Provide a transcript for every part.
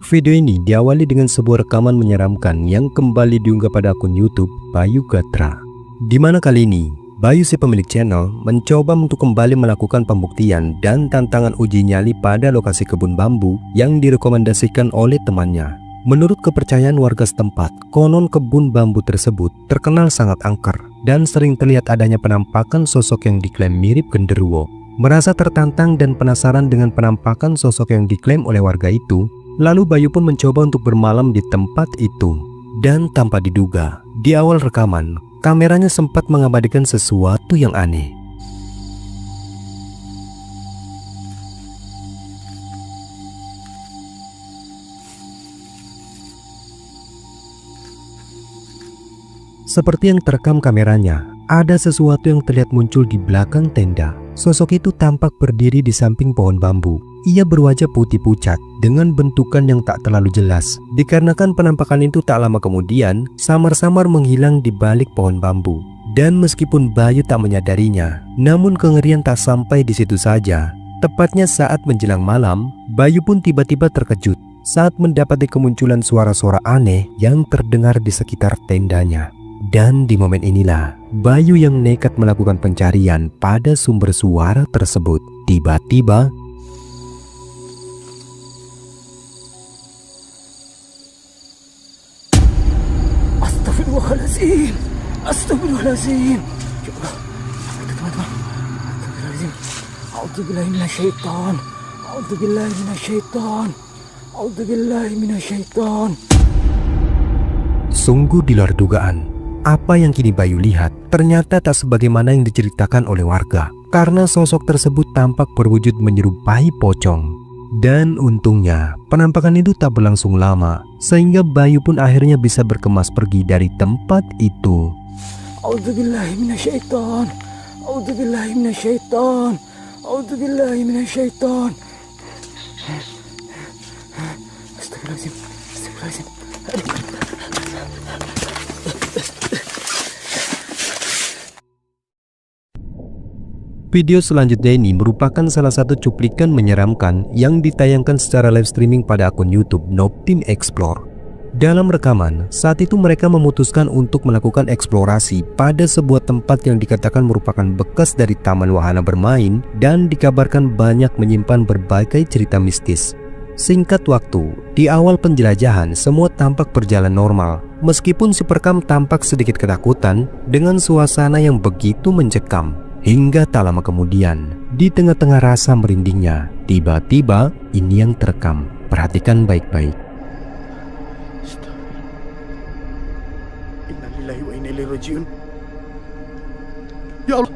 Video ini diawali dengan sebuah rekaman menyeramkan yang kembali diunggah pada akun YouTube Bayu Gatra. Di mana kali ini, Bayu si pemilik channel mencoba untuk kembali melakukan pembuktian dan tantangan uji nyali pada lokasi kebun bambu yang direkomendasikan oleh temannya. Menurut kepercayaan warga setempat, konon kebun bambu tersebut terkenal sangat angker dan sering terlihat adanya penampakan sosok yang diklaim mirip genderuwo. Merasa tertantang dan penasaran dengan penampakan sosok yang diklaim oleh warga itu, lalu Bayu pun mencoba untuk bermalam di tempat itu. Dan tanpa diduga, di awal rekaman, kameranya sempat mengabadikan sesuatu yang aneh. Seperti yang terekam kameranya, ada sesuatu yang terlihat muncul di belakang tenda. Sosok itu tampak berdiri di samping pohon bambu. Ia berwajah putih pucat dengan bentukan yang tak terlalu jelas. Dikarenakan penampakan itu tak lama kemudian samar-samar menghilang di balik pohon bambu. Dan meskipun Bayu tak menyadarinya, namun kengerian tak sampai di situ saja. Tepatnya saat menjelang malam, Bayu pun tiba-tiba terkejut saat mendapati kemunculan suara-suara aneh yang terdengar di sekitar tendanya. Dan di momen inilah Bayu yang nekat melakukan pencarian pada sumber suara tersebut. Tiba-tiba Astagfirullahaladzim, astagfirullahaladzim. Ya Allah, apa itu teman-teman? Astagfirullahaladzim. A'udzubillahi minasyaitan. A'udzubillahi minasyaitan. A'udzubillahi minasyaitan. Sungguh di luar dugaan, apa yang kini Bayu lihat ternyata tak sebagaimana yang diceritakan oleh warga. Karena sosok tersebut tampak berwujud menyerupai pocong. Dan untungnya penampakan itu tak berlangsung lama, sehingga Bayu pun akhirnya bisa berkemas pergi dari tempat itu. A'udzubillahi minasyaitan. A'udzubillahi minasyaitan. A'udzubillahi minasyaitan. Astagfirullahaladzim. Astagfirullahaladzim. Video selanjutnya ini merupakan salah satu cuplikan menyeramkan yang ditayangkan secara live streaming pada akun YouTube Noptin Explore. Dalam rekaman, saat itu mereka memutuskan untuk melakukan eksplorasi pada sebuah tempat yang dikatakan merupakan bekas dari taman wahana bermain dan dikabarkan banyak menyimpan berbagai cerita mistis. Singkat waktu, di awal penjelajahan semua tampak berjalan normal, meskipun si perekam tampak sedikit ketakutan dengan suasana yang begitu mencekam. Hingga tak lama kemudian, di tengah-tengah rasa merindingnya, tiba-tiba ini yang terekam. Perhatikan baik-baik. Innalillahi wa inna ilaihi rajiun. Ya Allah,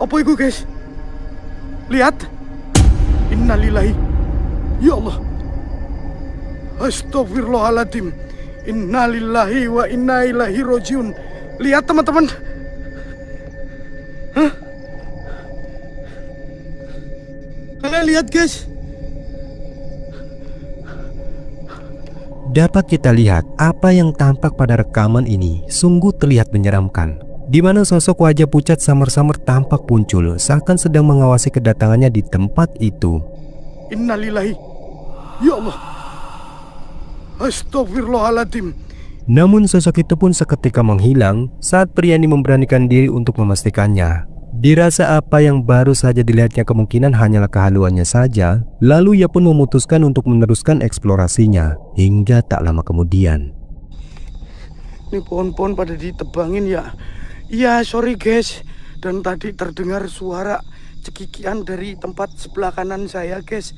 apa itu guys? Lihat. Innalillahi. Ya Allah. Astagfirullahaladzim. Innalillahi wa inna ilaihi rajiun. Lihat teman-teman. Hah? Kalian lihat guys. Dapat kita lihat apa yang tampak pada rekaman ini sungguh terlihat menyeramkan. Di mana sosok wajah pucat samar-samar tampak muncul seakan sedang mengawasi kedatangannya di tempat itu. Innalillahi. Ya Allah. Astagfirullahaladzim. Namun sosok itu pun seketika menghilang saat pria ini memberanikan diri untuk memastikannya. Dirasa apa yang baru saja dilihatnya kemungkinan hanyalah kehaluannya saja, lalu ia pun memutuskan untuk meneruskan eksplorasinya hingga tak lama kemudian. Ini pohon-pohon pada ditebangin ya. Iya sorry guys. Dan tadi terdengar suara cekikian dari tempat sebelah kanan saya guys.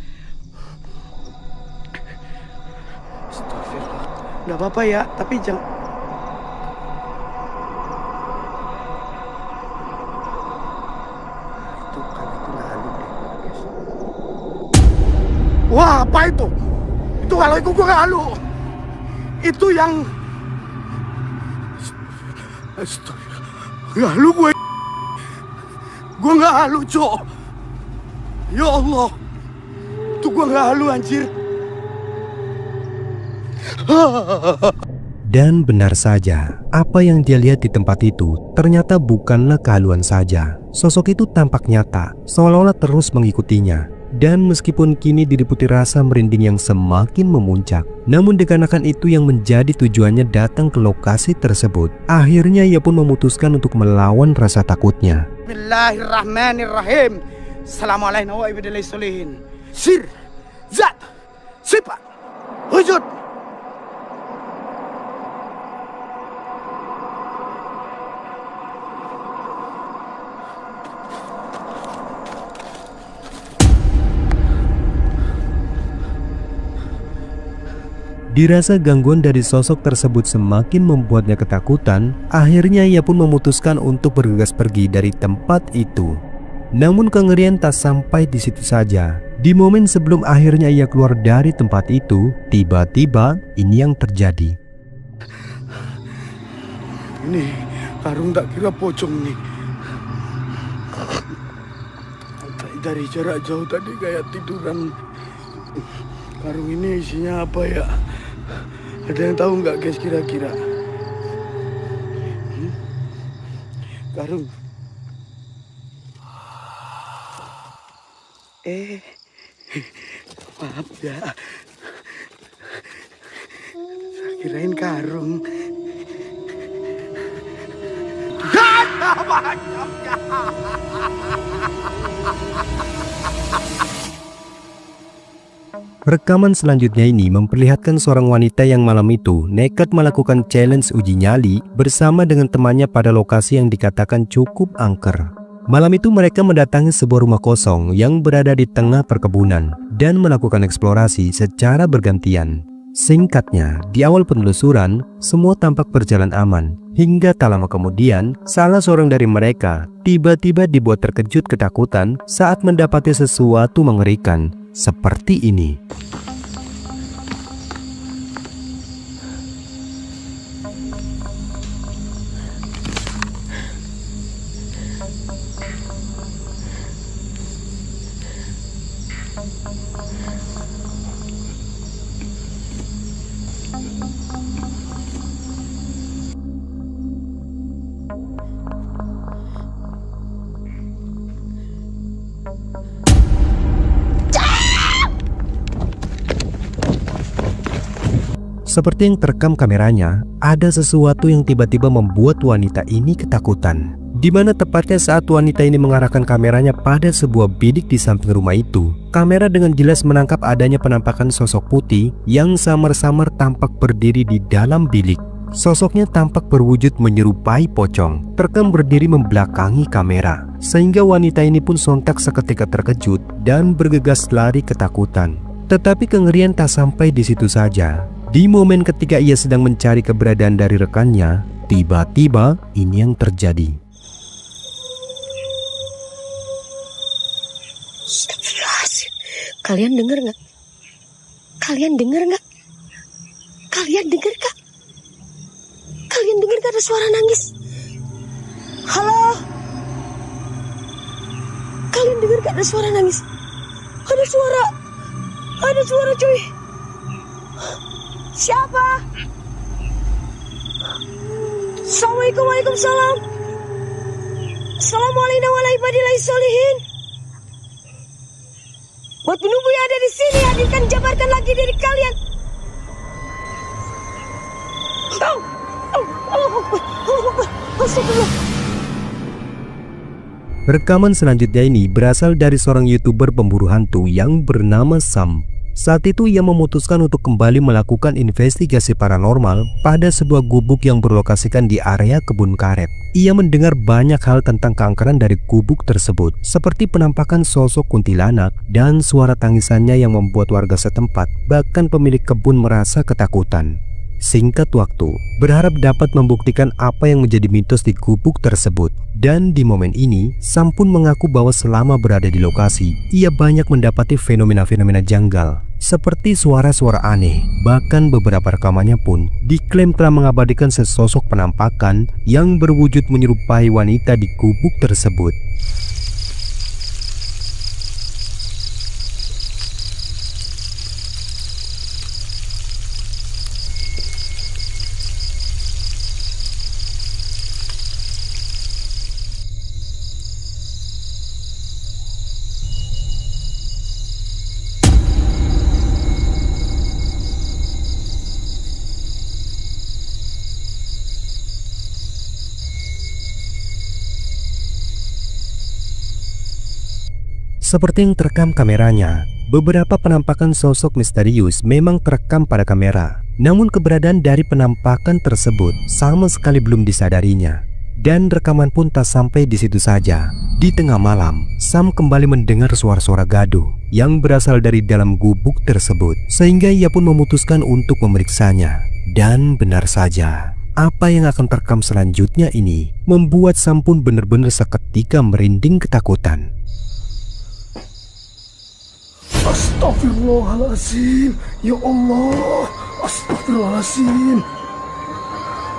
Astagfirullah. Nggak apa-apa ya, tapi jangan. Itu kalau itu nggak halu deh, guys. Wah, apa itu? Itu kalau itu gue nggak halu. Itu yang. Astagfirullah. Nggak halu gue. Gue nggak halu, Cok. Ya Allah. Itu gue nggak halu, anjir. Dan benar saja, apa yang dia lihat di tempat itu ternyata bukanlah kehaluan saja. Sosok itu tampak nyata, seolah-olah terus mengikutinya. Dan meskipun kini diliputi rasa merinding yang semakin memuncak, namun dikarenakan itu yang menjadi tujuannya datang ke lokasi tersebut, akhirnya ia pun memutuskan untuk melawan rasa takutnya. Bismillahirrahmanirrahim. Assalamualaikum warahmatullahi wabarakatuh. Sir, zat, sifat, wujud. Dirasa gangguan dari sosok tersebut semakin membuatnya ketakutan, akhirnya ia pun memutuskan untuk bergegas pergi dari tempat itu. Namun kengerian tak sampai di situ saja. Di momen sebelum akhirnya ia keluar dari tempat itu, tiba-tiba ini yang terjadi. Ini karung tak kira pocong nih. Dari jarak jauh tadi kayak tiduran. Karung ini isinya apa ya? Ada yang tahu nggak guys kira-kira? Karung. Maaf ya. Saya kirain karung. Rekaman selanjutnya ini memperlihatkan seorang wanita yang malam itu nekat melakukan challenge uji nyali bersama dengan temannya pada lokasi yang dikatakan cukup angker. Malam itu mereka mendatangi sebuah rumah kosong yang berada di tengah perkebunan dan melakukan eksplorasi secara bergantian. Singkatnya, di awal penelusuran, semua tampak berjalan aman. Hingga tak lama kemudian, salah seorang dari mereka tiba-tiba dibuat terkejut ketakutan saat mendapati sesuatu mengerikan seperti ini. Seperti yang terekam kameranya, ada sesuatu yang tiba-tiba membuat wanita ini ketakutan. Di mana tepatnya saat wanita ini mengarahkan kameranya pada sebuah bilik di samping rumah itu, kamera dengan jelas menangkap adanya penampakan sosok putih yang samar-samar tampak berdiri di dalam bilik. Sosoknya tampak berwujud menyerupai pocong, terekam berdiri membelakangi kamera, sehingga wanita ini pun sontak seketika terkejut dan bergegas lari ketakutan. Tetapi kengerian tak sampai di situ saja. Di momen ketika ia sedang mencari keberadaan dari rekannya, tiba-tiba ini yang terjadi. Astagfirullahaladzim. Kalian dengar nggak? Kalian dengar nggak? Kalian dengar nggak? Kalian dengar nggak ada suara nangis? Halo? Kalian dengar nggak ada suara nangis? Ada suara cuy. Siapa? Assalamualaikum, waalaikumsalam. Assalamualaikum warahmatullahi wabarakatuh. Buat penunggu yang ada di sini, hadirkan jabarkan lagi diri kalian. Rekaman selanjutnya ini berasal dari seorang YouTuber pemburu hantu yang bernama Sam. Saat itu ia memutuskan untuk kembali melakukan investigasi paranormal pada sebuah gubuk yang berlokasikan di area kebun karet. Ia mendengar banyak hal tentang keangkeran dari gubuk tersebut, seperti penampakan sosok kuntilanak dan suara tangisannya yang membuat warga setempat, bahkan pemilik kebun merasa ketakutan. Singkat waktu, berharap dapat membuktikan apa yang menjadi mitos di gubuk tersebut. Dan di momen ini, Sam pun mengaku bahwa selama berada di lokasi, ia banyak mendapati fenomena-fenomena janggal, seperti suara-suara aneh. Bahkan beberapa rekamannya pun diklaim telah mengabadikan sesosok penampakan yang berwujud menyerupai wanita di gubuk tersebut. Seperti yang terekam kameranya, beberapa penampakan sosok misterius memang terekam pada kamera. Namun keberadaan dari penampakan tersebut sama sekali belum disadarinya. Dan rekaman pun tak sampai di situ saja. Di tengah malam, Sam kembali mendengar suara-suara gaduh yang berasal dari dalam gubuk tersebut, sehingga ia pun memutuskan untuk memeriksanya. Dan benar saja, apa yang akan terekam selanjutnya ini membuat Sam pun benar-benar seketika merinding ketakutan. Astagfirullahaladzim, ya Allah, astagfirullahaladzim.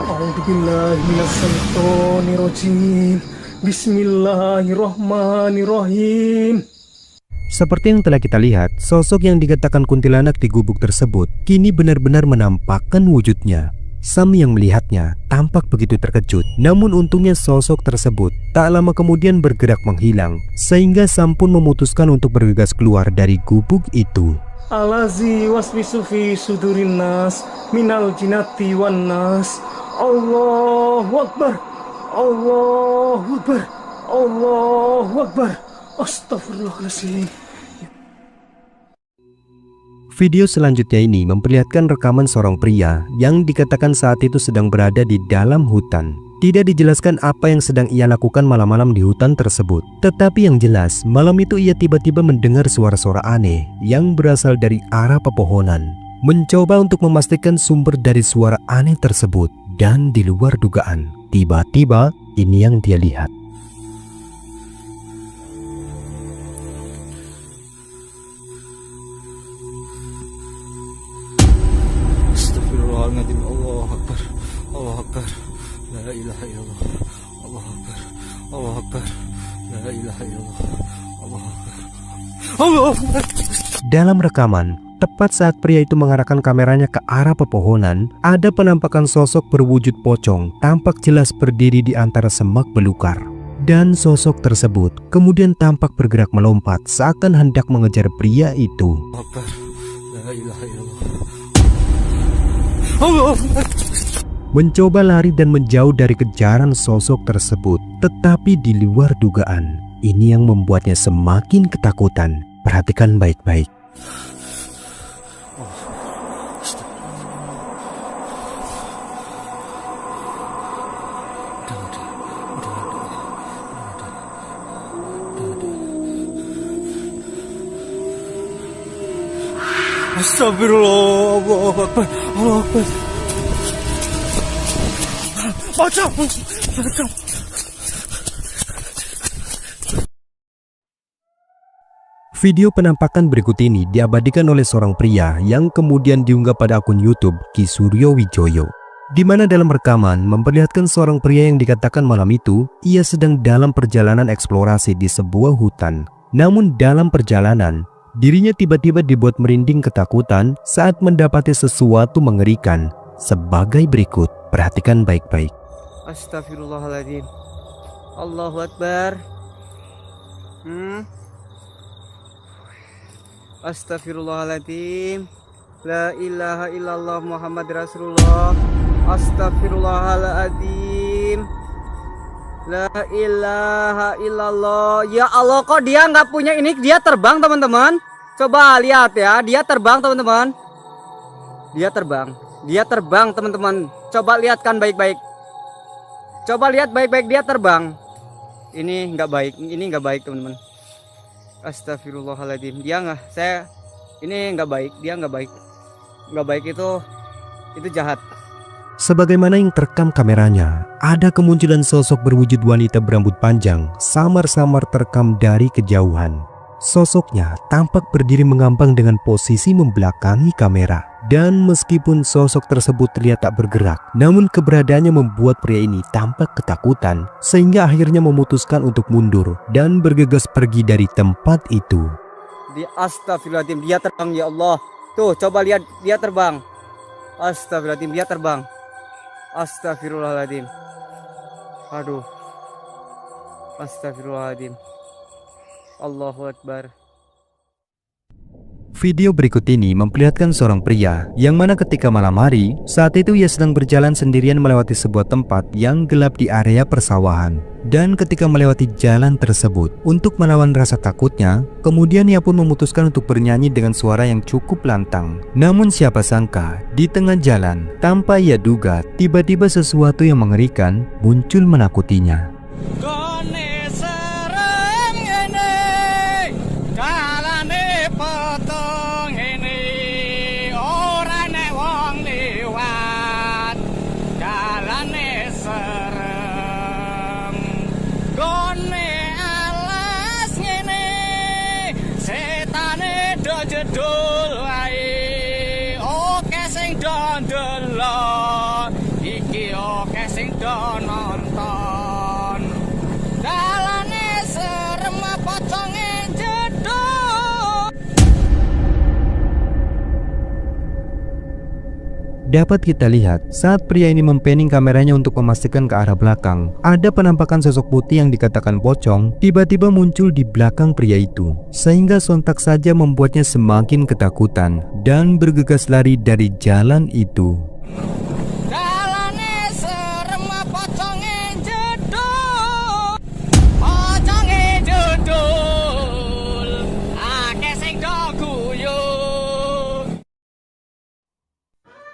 A'udzubillahi minasyaitonirrajim. Bismillahirrahmanirrahim. Seperti yang telah kita lihat, sosok yang dikatakan kuntilanak di gubuk tersebut kini benar-benar menampakkan wujudnya. Sam yang melihatnya tampak begitu terkejut, namun untungnya sosok tersebut tak lama kemudian bergerak menghilang, sehingga Sam pun memutuskan untuk bergegas keluar dari gubuk itu. Alazi waswisu fi sudurin nas minal jinati wan nas. Allahu Akbar, Allahu Akbar, Allahu Akbar. Astagfirullahaladzim. Video selanjutnya ini memperlihatkan rekaman seorang pria yang dikatakan saat itu sedang berada di dalam hutan. Tidak dijelaskan apa yang sedang ia lakukan malam-malam di hutan tersebut. Tetapi yang jelas, malam itu ia tiba-tiba mendengar suara-suara aneh yang berasal dari arah pepohonan. Mencoba untuk memastikan sumber dari suara aneh tersebut, dan di luar dugaan, tiba-tiba ini yang dia lihat. Astagfirullahaladzim. Allahu Akbar, Allahu Akbar, la ilaha illallah, Allahu Akbar, Allahu Akbar, la ilaha illallah, Allahu Akbar, Allahu Akbar. Dalam rekaman, tepat saat pria itu mengarahkan kameranya ke arah pepohonan, ada penampakan sosok berwujud pocong tampak jelas berdiri di antara semak belukar. Dan sosok tersebut kemudian tampak bergerak melompat seakan hendak mengejar pria itu. Allahu Akbar, la ilaha illallah, Allahu Akbar. Mencoba lari dan menjauh dari kejaran sosok tersebut, tetapi di luar dugaan. Ini yang membuatnya semakin ketakutan. Perhatikan baik-baik. Astagfirullah, Allahu Akbar, Allahu Akbar. Pocong, pocong. Video penampakan berikut ini diabadikan oleh seorang pria yang kemudian diunggah pada akun YouTube Ki Suryo Wijoyo, di mana dalam rekaman memperlihatkan seorang pria yang dikatakan malam itu ia sedang dalam perjalanan eksplorasi di sebuah hutan. Namun dalam perjalanan, dirinya tiba-tiba dibuat merinding ketakutan saat mendapati sesuatu mengerikan sebagai berikut. Perhatikan baik-baik. Astagfirullahaladzim. Allahu Akbar. Astagfirullahaladzim. La ilaha illallah Muhammad Rasulullah. Astagfirullahaladzim. La ilaha illallah. Ya Allah, kok dia nggak punya ini? Dia terbang, teman-teman. Coba lihat ya, dia terbang, teman-teman. Dia terbang. Dia terbang, teman-teman. Coba lihat kan baik-baik. Coba lihat baik-baik, dia terbang. Ini nggak baik. Ini nggak baik, teman-teman. Astagfirullahaladzim. Dia nggak. Ini nggak baik. Dia nggak baik. Nggak baik itu jahat. Sebagaimana yang terekam kameranya, ada kemunculan sosok berwujud wanita berambut panjang, samar-samar terekam dari kejauhan. Sosoknya tampak berdiri mengambang dengan posisi membelakangi kamera. Dan meskipun sosok tersebut terlihat tak bergerak, namun keberadaannya membuat pria ini tampak ketakutan, sehingga akhirnya memutuskan untuk mundur dan bergegas pergi dari tempat itu. Astagfirullahaladzim, dia terbang ya Allah. Tuh, coba lihat, dia terbang. Astagfirullahaladzim, dia terbang. Astagfirullahaladzim. Aduh. Astagfirullahaladzim. Allahu Akbar. Video berikut ini memperlihatkan seorang pria yang mana ketika malam hari, saat itu ia sedang berjalan sendirian melewati sebuah tempat yang gelap di area persawahan. Dan ketika melewati jalan tersebut, untuk melawan rasa takutnya, kemudian ia pun memutuskan untuk bernyanyi dengan suara yang cukup lantang. Namun siapa sangka, di tengah jalan, tanpa ia duga, tiba-tiba sesuatu yang mengerikan muncul menakutinya. Jedul wae oke sing do ndelok iki oke sing do nonton dalane serem poconge jedul. Dapat kita lihat saat pria ini mempanning kameranya untuk memastikan ke arah belakang, ada penampakan sosok putih yang dikatakan pocong tiba-tiba muncul di belakang pria itu, sehingga sontak saja membuatnya semakin ketakutan dan bergegas lari dari jalan itu.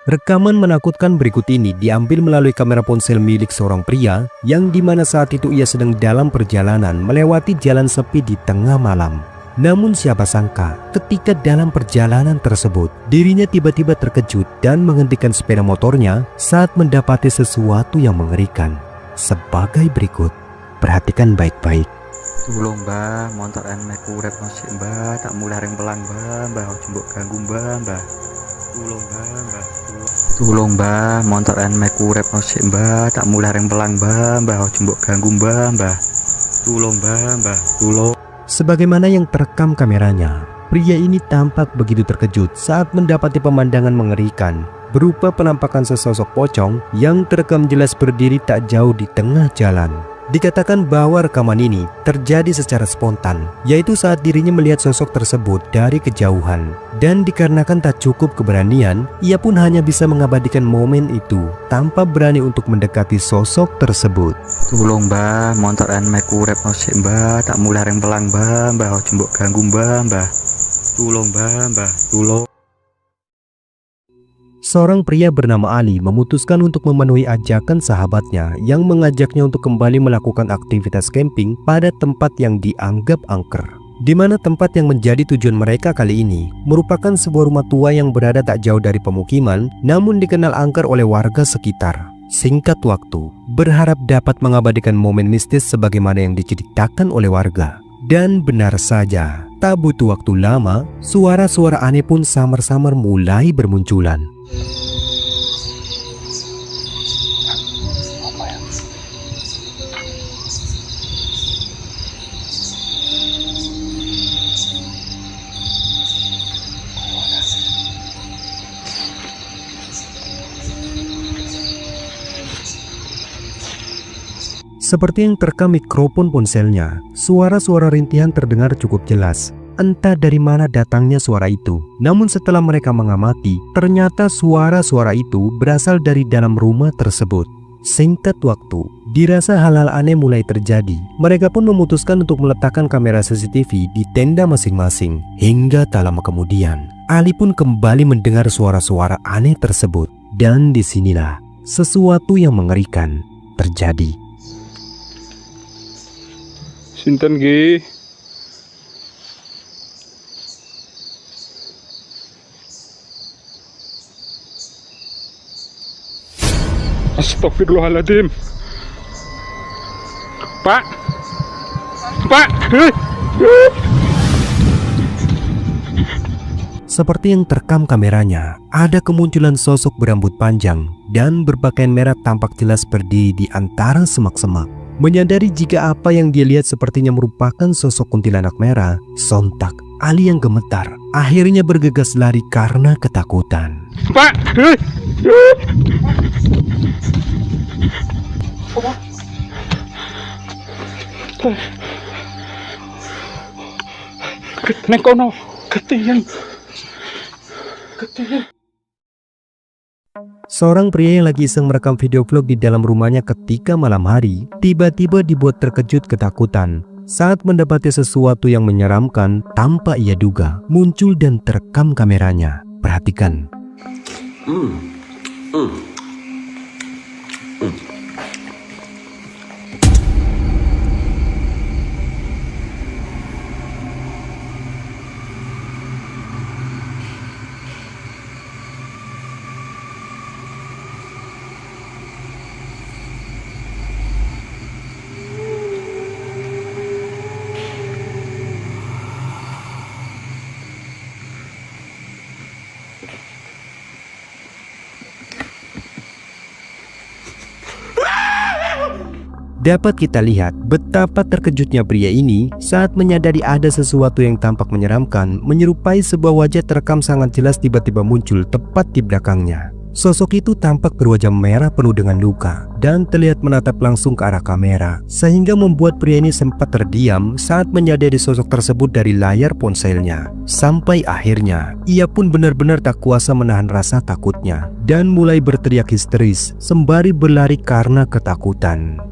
Rekaman menakutkan berikut ini diambil melalui kamera ponsel milik seorang pria yang dimana saat itu ia sedang dalam perjalanan melewati jalan sepi di tengah malam. Namun siapa sangka ketika dalam perjalanan tersebut dirinya tiba-tiba terkejut dan menghentikan sepeda motornya saat mendapati sesuatu yang mengerikan. Sebagai berikut, perhatikan baik-baik. Tulung mbah, motor enek urep masih mbah, tak mulai ring pelang mbah jembok ganggu mbah. Tulung mbah, tulung mbah, motor enek urep masih mbah, tak mulai ring pelang mbah jembok ganggu mbah. Tulung mbah, tulung. Sebagaimana yang terekam kameranya, pria ini tampak begitu terkejut saat mendapati pemandangan mengerikan berupa penampakan sesosok pocong yang terekam jelas berdiri tak jauh di tengah jalan. Dikatakan bahwa rekaman ini terjadi secara spontan, yaitu saat dirinya melihat sosok tersebut dari kejauhan. Dan dikarenakan tak cukup keberanian, ia pun hanya bisa mengabadikan momen itu tanpa berani untuk mendekati sosok tersebut. Tulung mbah, motor enek urep masih mbah, tak mulai ring pelang mbah jembok ganggu mbah. Tulung mbah, tulung. Seorang pria bernama Ali memutuskan untuk memenuhi ajakan sahabatnya yang mengajaknya untuk kembali melakukan aktivitas camping pada tempat yang dianggap angker. Di mana tempat yang menjadi tujuan mereka kali ini merupakan sebuah rumah tua yang berada tak jauh dari pemukiman, namun dikenal angker oleh warga sekitar. Singkat waktu, berharap dapat mengabadikan momen mistis sebagaimana yang diceritakan oleh warga. Dan benar saja, tak butuh waktu lama, suara-suara aneh pun samar-samar mulai bermunculan. Seperti yang terekam mikrofon ponselnya, suara-suara rintihan terdengar cukup jelas. Entah dari mana datangnya suara itu. Namun setelah mereka mengamati, ternyata suara-suara itu berasal dari dalam rumah tersebut. Singkat waktu, dirasa hal-hal aneh mulai terjadi. Mereka pun memutuskan untuk meletakkan kamera CCTV di tenda masing-masing. Hingga tak lama kemudian, Ali pun kembali mendengar suara-suara aneh tersebut. Dan disinilah sesuatu yang mengerikan terjadi. Sinten nggih? Astagfirullahaladzim. Pak. Seperti yang terekam kameranya, ada kemunculan sosok berambut panjang dan berpakaian merah tampak jelas berdiri di antara semak-semak. Menyadari jika apa yang dia lihat sepertinya merupakan sosok kuntilanak merah, sontak Ali yang gemetar akhirnya bergegas lari karena ketakutan. Pak! Neng kono, ketiyang. Seorang pria yang lagi iseng merekam video vlog di dalam rumahnya ketika malam hari, tiba-tiba dibuat terkejut ketakutan saat mendapati sesuatu yang menyeramkan tanpa ia duga muncul dan terekam kameranya. Perhatikan. Dapat kita lihat betapa terkejutnya pria ini saat menyadari ada sesuatu yang tampak menyeramkan menyerupai sebuah wajah terekam sangat jelas tiba-tiba muncul tepat di belakangnya. Sosok itu tampak berwajah merah penuh dengan luka dan terlihat menatap langsung ke arah kamera, sehingga membuat pria ini sempat terdiam saat menyadari sosok tersebut dari layar ponselnya. Sampai akhirnya ia pun benar-benar tak kuasa menahan rasa takutnya dan mulai berteriak histeris sembari berlari karena ketakutan.